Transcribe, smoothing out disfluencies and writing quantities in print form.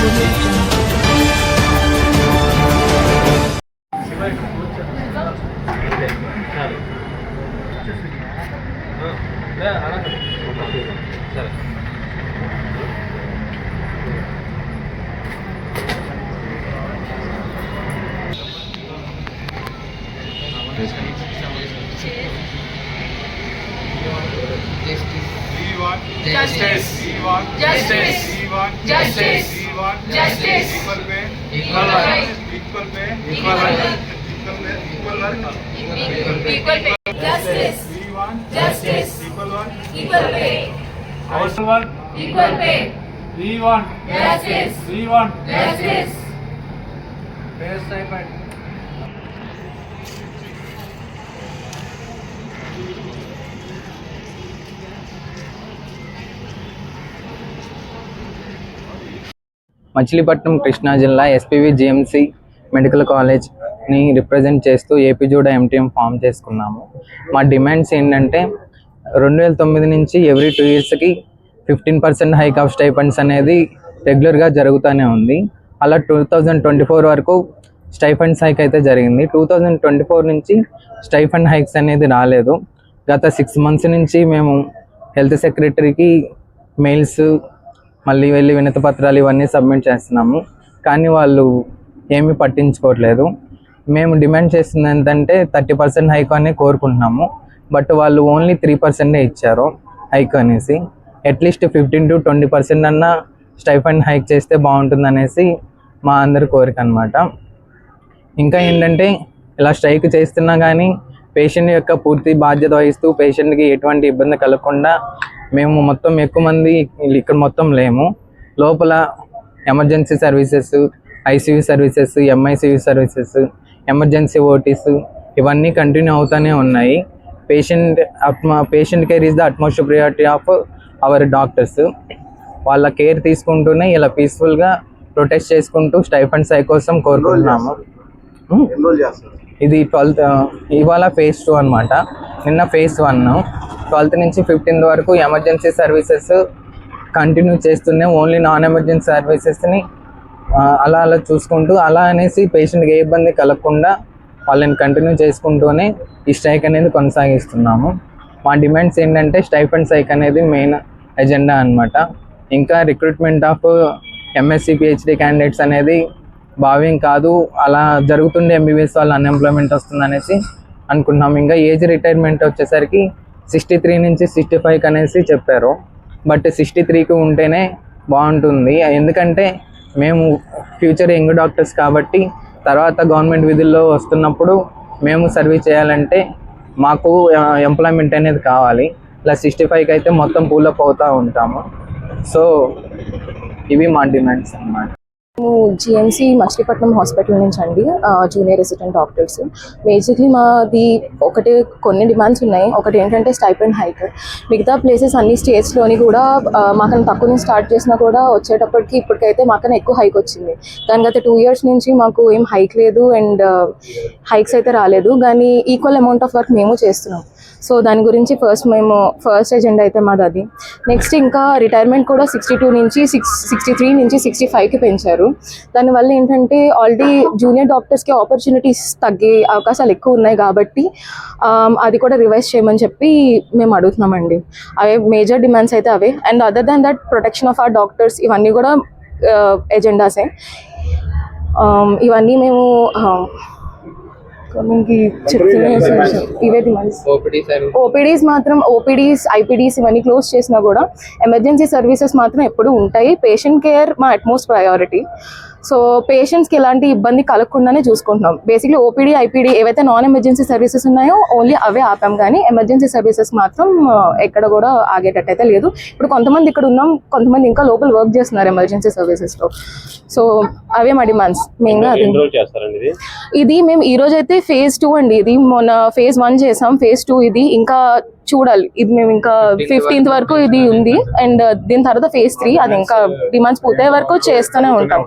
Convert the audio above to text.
Justice. Justice. Justice. Justice. Equal pay. Equal right. Equal pay. Equal right. Equal work. Equal pay. Justice. We want justice. Equal work. Equal pay. Our work. Equal pay. We want justice. We want justice. Fair stipend. Machilipatnam Krishna జిల్లా SPV GMC medical కాలేజ్ని represent చేస్తూ AP JUDA MTM form చేసుకున్నాము. మా demands ఏంటంటే 2009 నుంచి every 2 yearsకి 15% hike of stipends అనేది రెగ్యులర్గా జరుగుతూనే ఉంది. అలా 2024 వరకు స్టైఫండ్స్ హైక్ అయితే జరిగింది. 2024 నుంచి స్టైఫండ్ హైక్స్ అనేది రాలేదు. గత 6 months నుంచి మేము హెల్త్ సెక్రటరీకి మెయిల్స్ మళ్ళీ వెళ్ళి వినతి పత్రాలు ఇవన్నీ సబ్మిట్ చేస్తున్నాము, కానీ వాళ్ళు ఏమీ పట్టించుకోవట్లేదు. మేము డిమాండ్ చేస్తుంది ఏంటంటే 30% హైక్ అని కోరుకుంటున్నాము, బట్ వాళ్ళు ఓన్లీ 3% ఇచ్చారు హైక్ అనేసి. అట్లీస్ట్ 15 to 20% అన్న స్టైఫండ్ హైక్ చేస్తే బాగుంటుంది అనేసి మా అందరి కోరిక అనమాట. ఇంకా ఏంటంటే ఇలా స్ట్రైక్ చేస్తున్నా కానీ పేషెంట్ యొక్క పూర్తి బాధ్యత వహిస్తూ పేషెంట్కి ఎటువంటి ఇబ్బంది కలగకుండా మేము మొత్తం ఎక్కువ మంది ఇక్కడ మొత్తం లేము. లోపల emergency services, ICU services, MICU services, emergency OTs ఇవన్నీ కంటిన్యూ అవుతూనే ఉన్నాయి. Patient care is the utmost priority of our doctors. వాళ్ళ కేర్ తీసుకుంటూనే ఇలా పీస్ఫుల్గా ప్రొటెస్ట్ చేసుకుంటూ స్టైఫండ్స్ హైక్ కోసం కోరుకుంటున్నాము. ఇది 12th ఇవాళ phase 2 అనమాట. నిన్న phase 1. 12th నుంచి 15th వరకు ఎమర్జెన్సీ సర్వీసెస్ కంటిన్యూ చేస్తూనే ఓన్లీ నాన్ ఎమర్జెన్సీ సర్వీసెస్ని అలా చూసుకుంటూ అలా అనేసి పేషెంట్కి ఏ ఇబ్బంది కలగకుండా వాళ్ళని కంటిన్యూ చేసుకుంటూనే ఈ స్ట్రైక్ అనేది కొనసాగిస్తున్నాము. మా డిమాండ్స్ ఏంటంటే స్టైఫండ్స్ హైక్ అనేది మెయిన్ ఎజెండా అనమాట. ఇంకా recruitment of MSc PhD candidates అనేది భావ్యం కాదు. అలా జరుగుతుండే ఎంబీబీఎస్ వాళ్ళు అన్ఎంప్లాయ్మెంట్ వస్తుందనేసి అనుకుంటున్నాం. ఇంకా ఏజ్ రిటైర్మెంట్ వచ్చేసరికి 63 నుంచి 65 అనేసి చెప్పారు, బట్ 63కి ఉంటేనే బాగుంటుంది. ఎందుకంటే మేము ఫ్యూచర్ యంగ్ డాక్టర్స్ కాబట్టి తర్వాత గవర్నమెంట్ విధుల్లో వస్తున్నప్పుడు మేము సర్వీస్ చేయాలంటే మాకు ఎంప్లాయ్మెంట్ అనేది కావాలి. ఇలా 65కి అయితే మొత్తం పూలప్ అవుతూ ఉంటాము. సో ఇవి మా డిమాండ్స్ అన్నమాట. మేము జిఎంసి మచిలీపట్నం హాస్పిటల్ నుంచి అండి, జూనియర్ రెసిడెంట్ డాక్టర్స్. బేసిక్లీ మాది కొన్ని డిమాండ్స్ ఉన్నాయి. ఒకటి ఏంటంటే స్టైపెండ్ హైక్. మిగతా ప్లేసెస్ అన్ని స్టేట్స్లోని కూడా మాకన్నా తక్కువ నుంచి స్టార్ట్ చేసినా కూడా వచ్చేటప్పటికి ఇప్పటికైతే మాకన్నా ఎక్కువ హైక్ వచ్చింది. దాని గత 2 years నుంచి మాకు ఏం హైక్ లేదు అండ్ హైక్స్ అయితే రాలేదు, కానీ ఈక్వల్ అమౌంట్ ఆఫ్ వర్క్ మేము చేస్తున్నాం. సో దాని గురించి ఫస్ట్ ఎజెండా అయితే మాది అది. నెక్స్ట్ ఇంకా రిటైర్మెంట్ కూడా 62 నుంచి 63 నుంచి 65కి పెంచారు. దానివల్ల ఏంటంటే ఆల్రెడీ జూనియర్ డాక్టర్స్కి ఆపర్చునిటీస్ తగ్గే అవకాశాలు ఎక్కువ ఉన్నాయి కాబట్టి అది కూడా రివైజ్ చేయమని చెప్పి మేము అడుగుతున్నామండి. అవే మేజర్ డిమాండ్స్ అయితే అవే. And other than that protection of our doctors ఇవన్నీ కూడా ఎజెండాసే. ఇవన్నీ మేము ఇవే డిమాండ్స్. ఓపీడీస్ ఐపీడీస్ ఇవన్నీ క్లోజ్ చేసినా కూడా ఎమర్జెన్సీ సర్వీసెస్ మాత్రం ఎప్పుడు ఉంటాయి. పేషెంట్ కేర్ మా అట్మోస్ట్ ప్రయారిటీ. సో పేషెంట్స్కి ఎలాంటి ఇబ్బంది కలగకుండానే చూసుకుంటున్నాం. బేసిక్లీ ఓపీడీ ఐపీడీ ఏవైతే నాన్ ఎమర్జెన్సీ సర్వీసెస్ ఉన్నాయో ఓన్లీ అవే ఆపాం, కానీ ఎమర్జెన్సీ సర్వీసెస్ మాత్రం ఎక్కడ కూడా ఆగేటట్టు అయితే లేదు. ఇప్పుడు కొంతమంది ఇక్కడ ఉన్నాం, కొంతమంది ఇంకా లోపల వర్క్ చేస్తున్నారు ఎమర్జెన్సీ సర్వీసెస్లో. సో అవే మా డిమాండ్స్ మెయిన్గా. ఇది మేము ఈ రోజు అయితే phase 2 అండి. ఇది మొన్న phase 1 చేసాం, phase 2 ఇది ఇంకా చూడాలి. ఇది మేము ఇంకా 15th వరకు ఇది ఉంది అండ్ దీని తర్వాత phase 3 అది ఇంకా డిమాండ్స్ పూర్తయ్యే వరకు చేస్తూనే ఉంటాం.